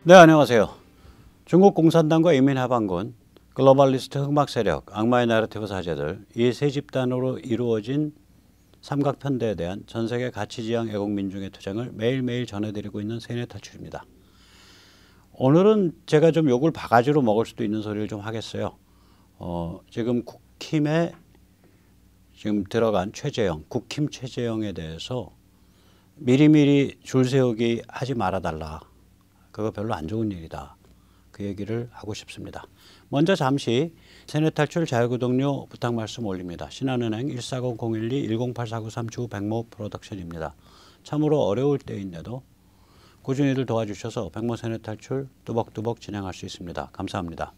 네, 안녕하세요. 중국 공산당과 인민해방군, 글로벌리스트 흑막 세력, 악마의 내러티브 사제들, 이 세 집단으로 이루어진 삼각편대에 대한 전세계 가치지향 애국민중의 투쟁을 매일매일 전해드리고 있는 세뇌탈출입니다. 오늘은 제가 좀 욕을 바가지로 먹을 수도 있는 소리를 좀 하겠어요. 지금 국힘에 지금 들어간 최재형, 국힘 최재형에 대해서 미리미리 줄 세우기 하지 말아달라. 그거 별로 안 좋은 일이다. 그 얘기를 하고 싶습니다. 먼저 잠시 세뇌탈출 자유구독료 부탁 말씀 올립니다. 신한은행 140-012-108493 주 백모 프로덕션입니다. 참으로 어려울 때인데도 꾸준히들 도와주셔서 백모 세뇌탈출 뚜벅뚜벅 진행할 수 있습니다. 감사합니다.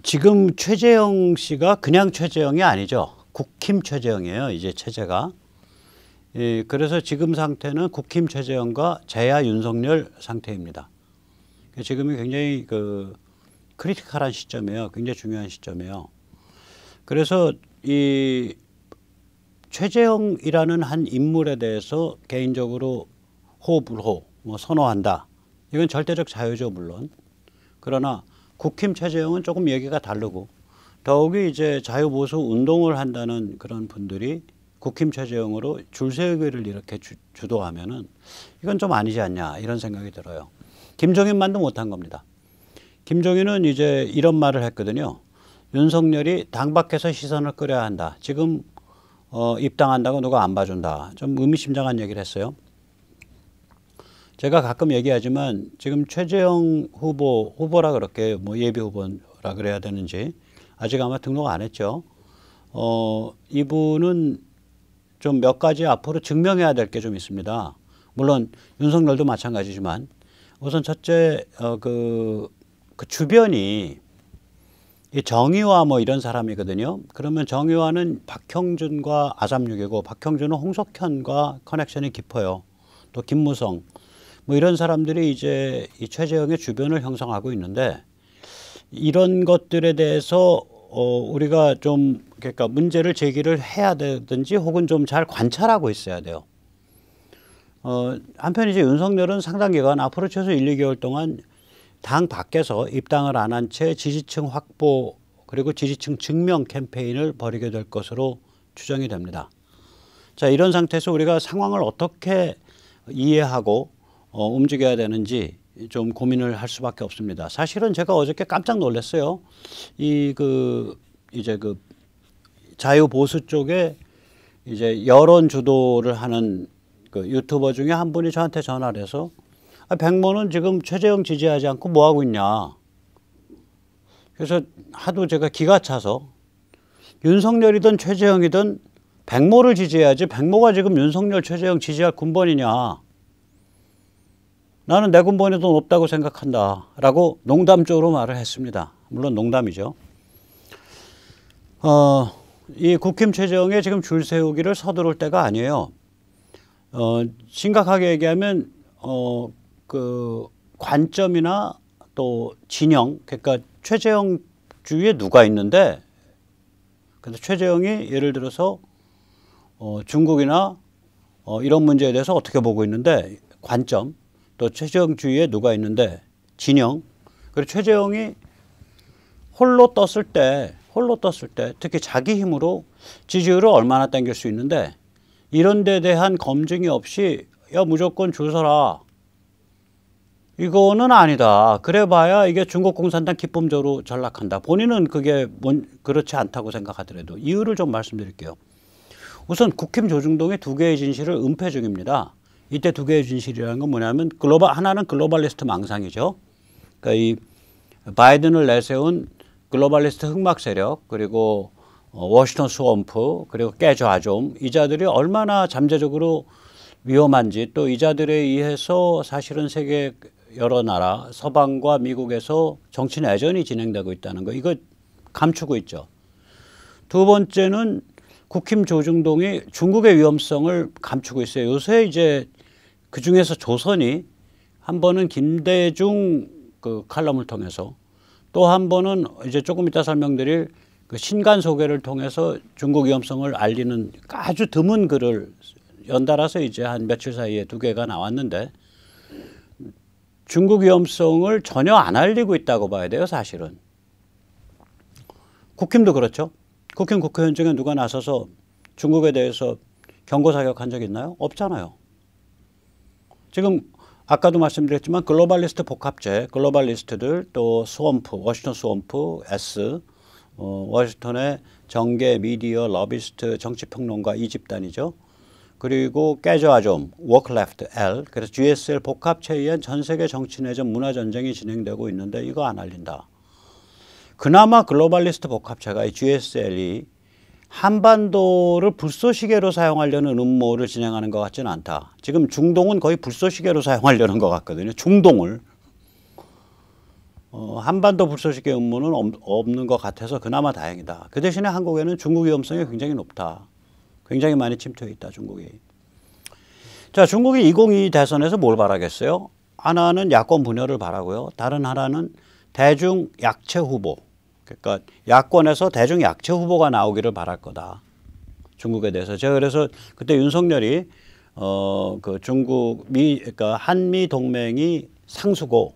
지금 최재형 씨가 그냥 최재형이 아니죠. 국힘 최재형이에요. 이제 체제가. 그래서 지금 상태는 국힘 최재형과 제야 윤석열 상태입니다. 지금이 굉장히 크리티컬한 시점이에요. 굉장히 중요한 시점이에요. 그래서 이 최재형이라는 한 인물에 대해서 개인적으로 호불호, 선호한다. 이건 절대적 자유죠, 물론. 그러나 국힘 최재형은 조금 얘기가 다르고, 더욱이 이제 자유보수 운동을 한다는 그런 분들이 국힘 최재형으로 줄 세우기를 이렇게 주도하면은 이건 좀 아니지 않냐 이런 생각이 들어요. 김종인만도 못한 겁니다. 김종인은 이제 이런 말을 했거든요. 윤석열이 당 밖에서 시선을 끌어야 한다. 지금 입당한다고 누가 안 봐준다. 좀 의미심장한 얘기를 했어요. 제가 가끔 얘기하지만 지금 최재형 후보라 그렇게 예비 후보라 그래야 되는지 아직 아마 등록 안 했죠. 이분은 좀 몇 가지 앞으로 증명해야 될 게 좀 있습니다. 물론 윤석열도 마찬가지지만 우선 첫째 그 주변이 이 정의화 이런 사람이거든요. 그러면 정의화는 박형준과 아삼육이고 박형준은 홍석현과 커넥션이 깊어요. 또 김무성 이런 사람들이 이제 이 최재형의 주변을 형성하고 있는데 이런 것들에 대해서 우리가 좀 그러니까 문제를 제기를 해야 되든지 혹은 좀 잘 관찰하고 있어야 돼요. 한편 이제 윤석열은 상당 기간 앞으로 최소 1, 2개월 동안 당 밖에서 입당을 안 한 채 지지층 확보 그리고 지지층 증명 캠페인을 벌이게 될 것으로 추정이 됩니다. 자, 이런 상태에서 우리가 상황을 어떻게 이해하고 움직여야 되는지 좀 고민을 할 수밖에 없습니다. 사실은 제가 어저께 깜짝 놀랐어요. 이제 자유보수 쪽에 이제 여론 주도를 하는 유튜버 중에 한 분이 저한테 전화를 해서 백모는 지금 최재형 지지하지 않고 뭐 하고 있냐. 그래서 하도 제가 기가 차서 윤석열이든 최재형이든 백모를 지지해야지 백모가 지금 윤석열 최재형 지지할 군번이냐. 나는 내 군번이 더 높다고 생각한다 라고 농담적으로 말을 했습니다. 물론 농담이죠. 이 국힘 최재형에 지금 줄 세우기를 서두를 때가 아니에요. 심각하게 얘기하면 그 관점이나 또 진영, 그러니까 최재형 주위에 누가 있는데, 근데 최재형이 예를 들어서 중국이나 이런 문제에 대해서 어떻게 보고 있는데 관점, 또 최재형 주위에 누가 있는데 진영, 그리고 최재형이 홀로 떴을 때 특히 자기 힘으로 지지율을 얼마나 당길 수 있는데 이런 데 대한 검증이 없이 야 무조건 줄 서라. 이거는 아니다. 그래봐야 이게 중국 공산당 기쁨적으로 전락한다. 본인은 그게 그렇지 않다고 생각하더라도 이유를 좀 말씀드릴게요. 우선 국힘 조중동의 두 개의 진실을 은폐 중입니다. 이때 두 개의 진실이라는 건 뭐냐면 하나는 글로벌리스트 망상이죠. 그러니까 이 바이든을 내세운 글로벌리스트 흑막 세력 그리고 워싱턴 스왑프 그리고 깨조아좀 이 자들이 얼마나 잠재적으로 위험한지 또 이 자들에 의해서 사실은 세계 여러 나라 서방과 미국에서 정치 내전이 진행되고 있다는 거 이거 감추고 있죠. 두 번째는 국힘 조중동이 중국의 위험성을 감추고 있어요. 요새 이제 그중에서 조선이 한 번은 김대중 칼럼을 통해서 또 한 번은 이제 조금 이따 설명드릴 신간 소개를 통해서 중국 위험성을 알리는 아주 드문 글을 연달아서 이제 한 며칠 사이에 두 개가 나왔는데 중국 위험성을 전혀 안 알리고 있다고 봐야 돼요, 사실은. 국힘도 그렇죠. 국힘 국회의원 중에 누가 나서서 중국에 대해서 경고 사격한 적 있나요? 없잖아요. 지금 아까도 말씀드렸지만 글로벌리스트 복합체, 글로벌리스트들 또 스왑프, 워싱턴 스왑프, S, 워싱턴의 정계, 미디어, 러비스트, 정치평론가 이 집단이죠. 그리고 깨져아좀, 워크레프트, L, 그래서 GSL 복합체에 의한 전 세계 정치 내전 문화 전쟁이 진행되고 있는데 이거 안 알린다. 그나마 글로벌리스트 복합체가 이 GSL이 한반도를 불쏘시개로 사용하려는 음모를 진행하는 것 같지는 않다. 지금 중동은 거의 불쏘시개로 사용하려는 것 같거든요. 중동을. 한반도 불쏘시개 음모는 없는 것 같아서 그나마 다행이다. 그 대신에 한국에는 중국 위험성이 굉장히 높다. 굉장히 많이 침투해 있다, 중국이. 자, 중국이 2022 대선에서 뭘 바라겠어요? 하나는 야권 분열을 바라고요. 다른 하나는 대중 약체 후보. 그러니까 야권에서 대중 약체 후보가 나오기를 바랄 거다. 중국에 대해서. 제가 그래서 그때 윤석열이 그 그러니까 한미 동맹이 상수고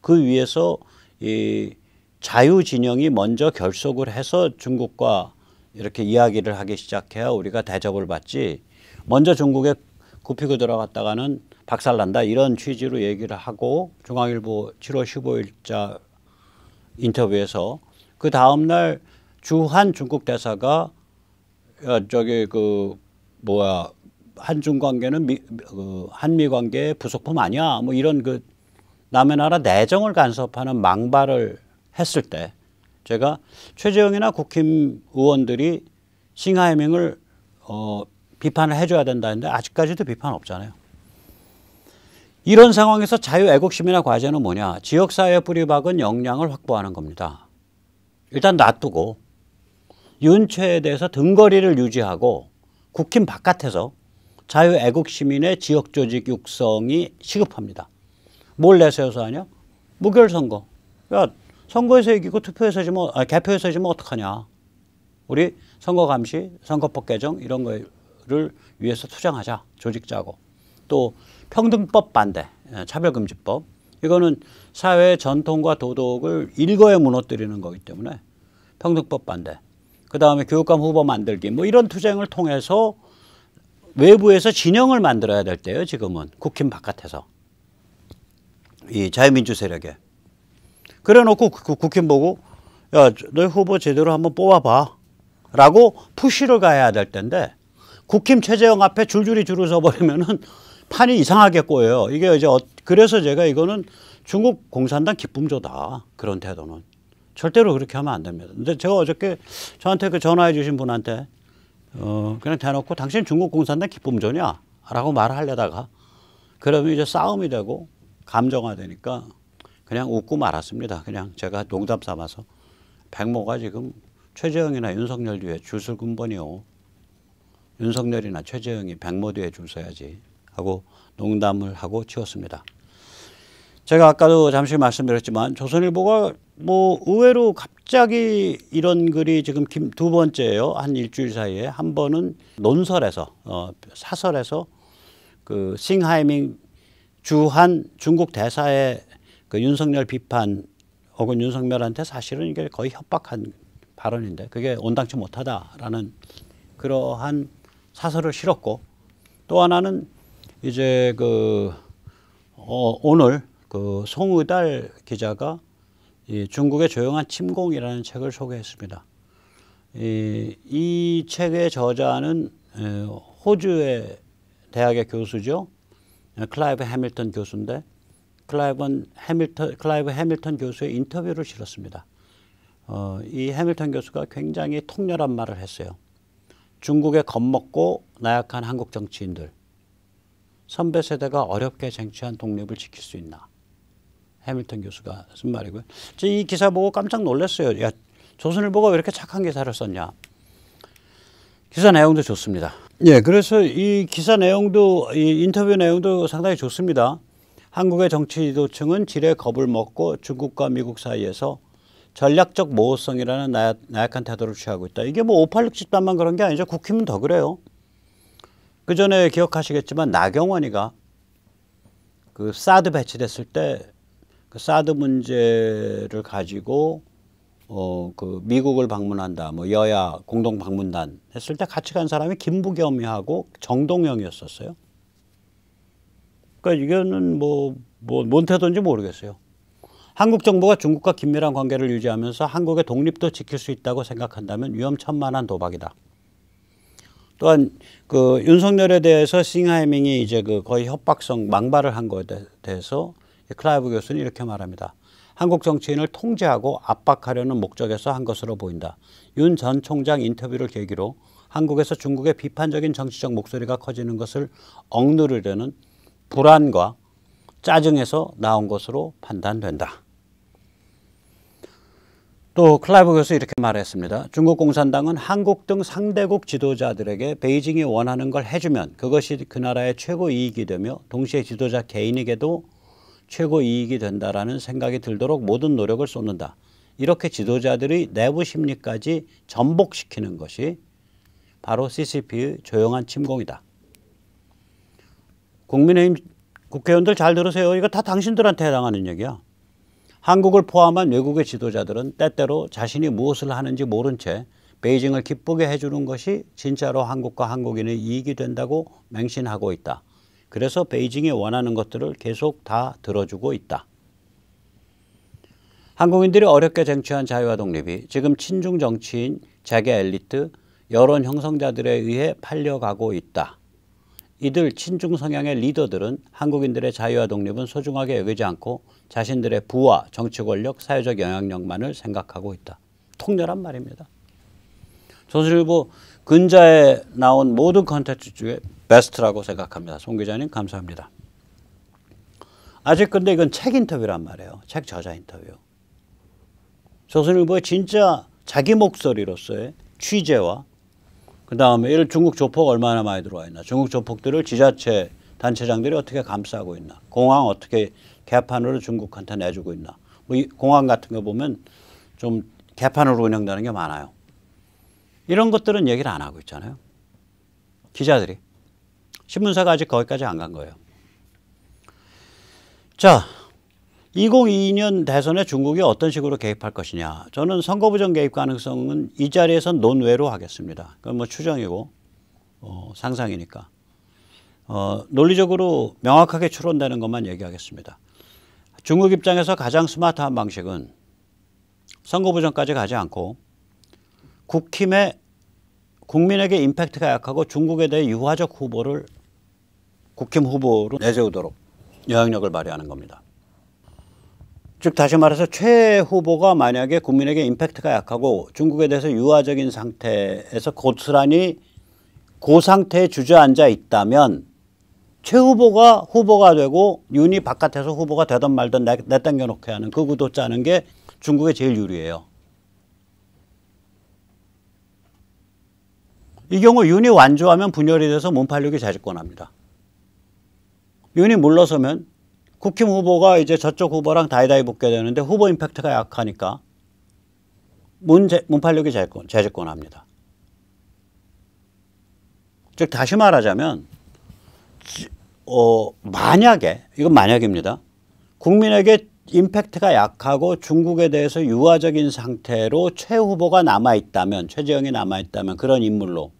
그 위에서 이 자유 진영이 먼저 결속을 해서 중국과 이렇게 이야기를 하기 시작해야 우리가 대접을 받지. 먼저 중국에 굽히고 들어갔다가는 박살난다. 이런 취지로 얘기를 하고 중앙일보 7월 15일자 인터뷰에서 그 다음날 주한 중국 대사가 저기 한중 관계는 한미 관계의 부속품 아니야. 뭐 이런 그 남의 나라 내정을 간섭하는 망발을 했을 때 제가 최재형이나 국힘 의원들이 싱하이밍을 비판을 해줘야 된다 했는데 아직까지도 비판 없잖아요. 이런 상황에서 자유애국심이나 과제는 뭐냐. 지역사회에 뿌리박은 역량을 확보하는 겁니다. 일단 놔두고 윤최에 대해서 등거리를 유지하고 국힘 바깥에서 자유애국시민의 지역조직 육성이 시급합니다. 뭘 내세워서 하냐? 무결선거. 야, 선거에서 이기고 투표에서 지면, 개표에서 지면 어떡하냐. 우리 선거감시, 선거법 개정 이런 거를 위해서 투쟁하자. 조직 짜고. 또 평등법 반대, 차별금지법. 이거는 사회의 전통과 도덕을 일거에 무너뜨리는 거기 때문에 평등법 반대. 그다음에 교육감 후보 만들기. 뭐 이런 투쟁을 통해서 외부에서 진영을 만들어야 될 때예요. 지금은 국힘 바깥에서. 이 자유민주 세력에. 그래 놓고 국힘 보고 야, 너희 후보 제대로 한번 뽑아봐 라고 푸시를 가야 될 텐데 국힘 최재형 앞에 줄줄이 줄을 서버리면은 판이 이상하게 꼬여요. 이게 이제 그래서 제가 이거는 중국 공산당 기쁨조다. 그런 태도는. 절대로 그렇게 하면 안 됩니다. 근데 제가 어저께 저한테 그 전화해 주신 분한테 그냥 대놓고 당신 중국 공산당 기쁨조냐? 라고 말을 하려다가 그러면 이제 싸움이 되고 감정화되니까 그냥 웃고 말았습니다. 그냥 제가 농담 삼아서 백모가 지금 최재형이나 윤석열 뒤에 줄 설 근본이요. 윤석열이나 최재형이 백모 뒤에 줄 서야지 하고 농담을 하고 치웠습니다. 제가 아까도 잠시 말씀드렸지만 조선일보가 뭐 의외로 갑자기 이런 글이 지금 두 번째예요. 한 일주일 사이에 한 번은 논설에서 사설에서 그 싱하이밍 주한 중국 대사의 그 윤석열 비판 혹은 윤석열한테 사실은 이게 거의 협박한 발언인데 그게 온당치 못하다라는 그러한 사설을 실었고 또 하나는 이제 오늘 그 송의달 기자가 이 중국의 조용한 침공이라는 책을 소개했습니다. 이 책의 저자는 호주의 대학의 교수죠. 클라이브 해밀턴 교수인데 클라이브 해밀턴 교수의 인터뷰를 실었습니다. 이 해밀턴 교수가 굉장히 통렬한 말을 했어요. 중국에 겁먹고 나약한 한국 정치인들 선배 세대가 어렵게 쟁취한 독립을 지킬 수 있나. 해밀턴 교수가 쓴 말이고요. 이 기사 보고 깜짝 놀랐어요. 야, 조선일보가 왜 이렇게 착한 기사를 썼냐. 기사 내용도 좋습니다. 예, 그래서 이 기사 내용도 이 인터뷰 내용도 상당히 좋습니다. 한국의 정치 지도층은 지레 겁을 먹고 중국과 미국 사이에서 전략적 모호성이라는 나약한 태도를 취하고 있다. 이게 뭐 586 집단만 그런 게 아니죠. 국힘은 더 그래요. 그 전에 기억하시겠지만 나경원이가 그 사드 배치됐을 때 그 사드 문제를 가지고 그 미국을 방문한다, 뭐 여야 공동 방문단 했을 때 같이 간 사람이 김부겸이하고 정동영이었었어요. 그러니까 이거는 뭔 태도인지 모르겠어요. 한국 정부가 중국과 긴밀한 관계를 유지하면서 한국의 독립도 지킬 수 있다고 생각한다면 위험천만한 도박이다. 또한 그 윤석열에 대해서 싱하이밍이 이제 그 거의 협박성 망발을 한 거에 대해서 클라이브 교수는 이렇게 말합니다. 한국 정치인을 통제하고 압박하려는 목적에서 한 것으로 보인다. 윤 전 총장 인터뷰를 계기로 한국에서 중국의 비판적인 정치적 목소리가 커지는 것을 억누르려는 불안과 짜증에서 나온 것으로 판단된다. 또 클라이브 교수 이렇게 말했습니다. 중국 공산당은 한국 등 상대국 지도자들에게 베이징이 원하는 걸 해주면 그것이 그 나라의 최고 이익이 되며 동시에 지도자 개인에게도 최고 이익이 된다라는 생각이 들도록 모든 노력을 쏟는다. 이렇게 지도자들의 내부 심리까지 전복시키는 것이 바로 CCP의 조용한 침공이다. 국민의힘 국회의원들 잘 들으세요. 이거 다 당신들한테 해당하는 얘기야. 한국을 포함한 외국의 지도자들은 때때로 자신이 무엇을 하는지 모른 채 베이징을 기쁘게 해주는 것이 진짜로 한국과 한국인의 이익이 된다고 맹신하고 있다. 그래서 베이징이 원하는 것들을 계속 다 들어주고 있다. 한국인들이 어렵게 쟁취한 자유와 독립이 지금 친중 정치인, 재계 엘리트, 여론 형성자들에 의해 팔려가고 있다. 이들 친중 성향의 리더들은 한국인들의 자유와 독립은 소중하게 여기지 않고 자신들의 부와 정치 권력, 사회적 영향력만을 생각하고 있다. 통렬한 말입니다. 조선일보 근자에 나온 모든 컨텐츠 중에 베스트라고 생각합니다. 송 기자님 감사합니다. 아직 근데 이건 책 인터뷰란 말이에요. 책 저자 인터뷰. 조선일보의 진짜 자기 목소리로서의 취재와 그 다음에 이를 중국 조폭 얼마나 많이 들어와 있나, 중국 조폭들을 지자체 단체장들이 어떻게 감싸고 있나, 공항 어떻게 개판으로 중국한테 내주고 있나, 뭐 이 공항 같은 거 보면 좀 개판으로 운영되는 게 많아요. 이런 것들은 얘기를 안 하고 있잖아요. 기자들이. 신문사가 아직 거기까지 안 간 거예요. 자, 2022년 대선에 중국이 어떤 식으로 개입할 것이냐. 저는 선거부정 개입 가능성은 이 자리에선 논외로 하겠습니다. 그건 뭐 추정이고 상상이니까. 논리적으로 명확하게 추론되는 것만 얘기하겠습니다. 중국 입장에서 가장 스마트한 방식은 선거부정까지 가지 않고 국민에게 임팩트가 약하고 중국에 대해 유화적 후보를 국힘 후보로 내세우도록 영향력을 발휘하는 겁니다. 즉 다시 말해서 최 후보가 만약에 국민에게 임팩트가 약하고 중국에 대해서 유화적인 상태에서 고스란히 그 상태에 주저앉아 있다면 최 후보가 되고 윤이 바깥에서 후보가 되든 말든 내땡겨놓게 하는 그 구도 짜는 게 중국에 제일 유리해요. 이 경우 윤이 완주하면 분열이 돼서 문팔육이 재집권합니다. 윤이 물러서면 국힘 후보가 이제 저쪽 후보랑 다이다이 붙게 되는데 후보 임팩트가 약하니까 문팔육이 재집권합니다. 즉 다시 말하자면 만약에, 이건 만약입니다. 국민에게 임팩트가 약하고 중국에 대해서 유화적인 상태로 최 후보가 남아있다면, 최재형이 남아있다면 그런 인물로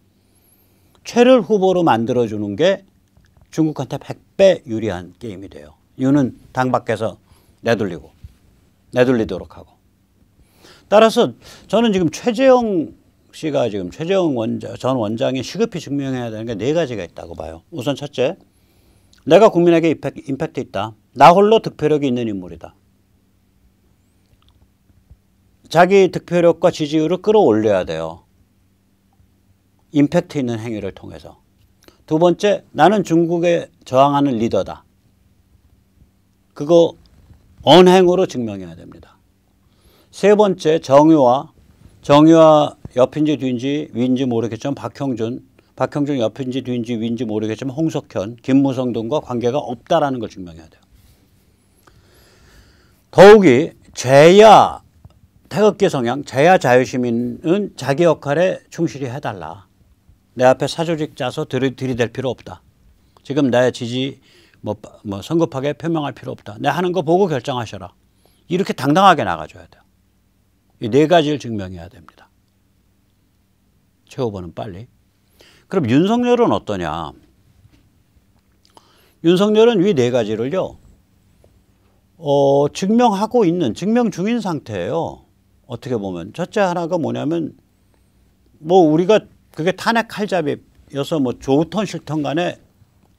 최를 후보로 만들어주는 게 중국한테 100배 유리한 게임이 돼요. 윤은 당 밖에서 내돌리도록 하고. 따라서 저는 지금 최재형 씨가 지금 최재형 전 원장이 시급히 증명해야 되는 게 4가지가 있다고 봐요. 우선 첫째, 내가 국민에게 임팩트 있다. 나 홀로 득표력이 있는 인물이다. 자기 득표력과 지지율을 끌어올려야 돼요. 임팩트 있는 행위를 통해서. 두 번째, 나는 중국에 저항하는 리더다. 그거 언행으로 증명해야 됩니다. 세 번째, 정유와 옆인지 뒤인지 위인지 모르겠지만 박형준 옆인지 뒤인지 위인지 모르겠지만 홍석현, 김무성 등과 관계가 없다라는 걸 증명해야 돼요. 더욱이 제야 태극기 성향, 제야 자유시민은 자기 역할에 충실히 해달라. 내 앞에 사조직 짜서 들이댈 필요 없다. 지금 내 지지 뭐 성급하게 표명할 필요 없다. 내 하는 거 보고 결정하셔라. 이렇게 당당하게 나가줘야 돼요. 이 네 가지를 증명해야 됩니다. 최 후보는 빨리. 그럼 윤석열은 어떠냐? 윤석열은 이 네 가지를요. 증명하고 있는, 증명 중인 상태예요. 어떻게 보면. 첫째 하나가 뭐냐면 뭐 우리가 그게 탄핵 칼잡이여서 뭐 좋던 싫던 간에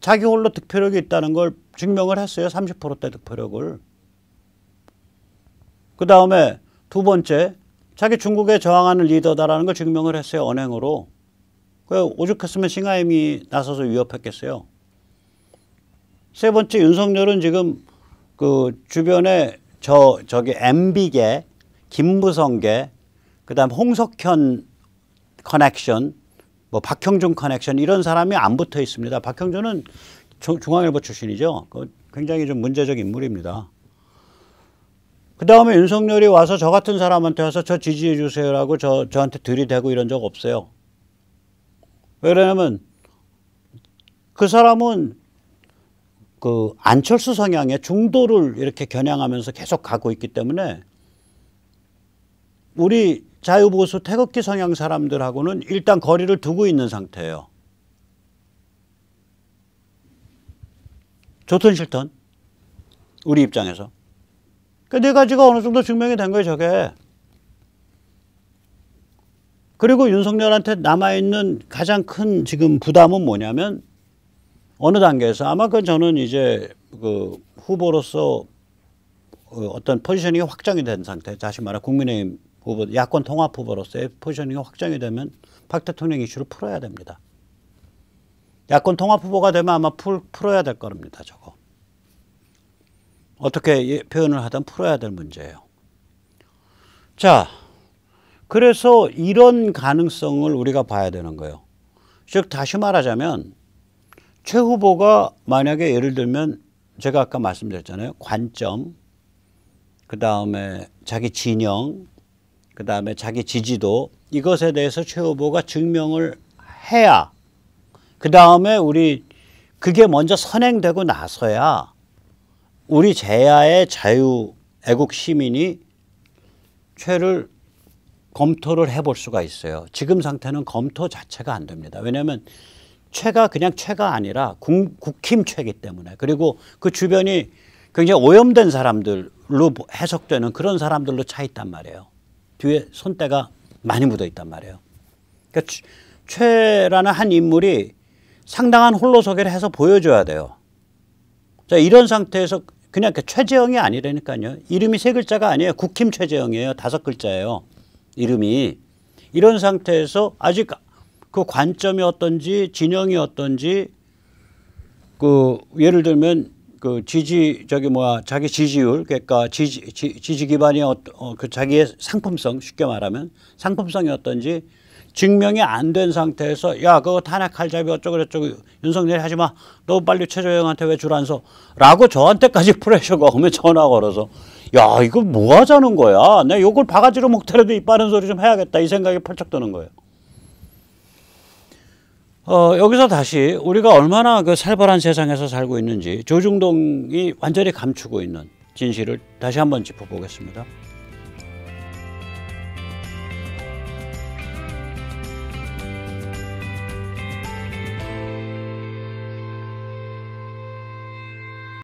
자기 홀로 득표력이 있다는 걸 증명을 했어요. 30%대 득표력을. 그 다음에 두 번째, 자기 중국에 저항하는 리더다라는 걸 증명을 했어요. 언행으로. 오죽했으면 싱하임이 나서서 위협했겠어요. 세 번째, 윤석열은 지금 그 주변에 저기 MB계, 김무성계, 그 다음 홍석현 커넥션, 뭐 박형준 커넥션 이런 사람이 안 붙어 있습니다. 박형준은 중앙일보 출신이죠. 굉장히 좀 문제적 인물입니다. 그 다음에 윤석열이 와서 저 같은 사람한테 와서 저 지지해 주세요라고 저한테 들이대고 이런 적 없어요. 왜 그러냐면 그 사람은 그 안철수 성향의 중도를 이렇게 겨냥하면서 계속 가고 있기 때문에 우리 자유보수 태극기 성향 사람들하고는 일단 거리를 두고 있는 상태예요. 좋든 싫든 우리 입장에서. 그 네 가지가 어느 정도 증명이 된 거예요, 저게. 그리고 윤석열한테 남아있는 가장 큰 지금 부담은 뭐냐면 어느 단계에서 아마 저는 이제 그 후보로서 어떤 포지셔닝이 확정이 된 상태, 다시 말해 국민의힘 후보, 야권 통합 후보로서의 포지셔닝이 확정이 되면 박 대통령 이슈를 풀어야 됩니다. 야권 통합 후보가 되면 아마 풀어야 될 겁니다, 저거. 어떻게 표현을 하든 풀어야 될 문제예요. 자, 그래서 이런 가능성을 우리가 봐야 되는 거예요. 즉 다시 말하자면 최 후보가 만약에 예를 들면 제가 아까 말씀드렸잖아요. 관점, 그 다음에 자기 진영, 그 다음에 자기 지지도, 이것에 대해서 최 후보가 증명을 해야 그 다음에 우리 그게 먼저 선행되고 나서야 우리 제야의 자유 애국 시민이 최를 검토를 해볼 수가 있어요. 지금 상태는 검토 자체가 안 됩니다. 왜냐하면 최가 그냥 최가 아니라 국힘 최이기 때문에, 그리고 그 주변이 굉장히 오염된 사람들로 해석되는 그런 사람들로 차 있단 말이에요. 뒤에 손때가 많이 묻어 있단 말이에요. 그러니까 최라는 한 인물이 상당한 홀로서기를 해서 보여줘야 돼요. 자, 이런 상태에서 그냥 최재형이 아니라니까요. 이름이 세 글자가 아니에요. 국힘 최재형이에요. 5글자예요. 이름이. 이런 상태에서 아직 그 관점이 어떤지 진영이 어떤지 그 예를 들면 그 자기 지지율, 그러니까 지지 기반이 그 자기의 상품성, 쉽게 말하면 상품성이 어떤지 증명이 안 된 상태에서 야 그거 탄핵 칼잡이 어쩌고 윤석열이 하지 마. 너 빨리 최재형한테 왜 줄 안 서? 라고 저한테까지 프레셔가 오면 전화 걸어서 야 이거 뭐 하자는 거야. 내가 욕을 바가지로 먹더라도 이 빠른 소리 좀 해야겠다. 이 생각이 펄쩍 드는 거예요. 여기서 다시 우리가 얼마나 그 살벌한 세상에서 살고 있는지 조중동이 완전히 감추고 있는 진실을 다시 한번 짚어보겠습니다.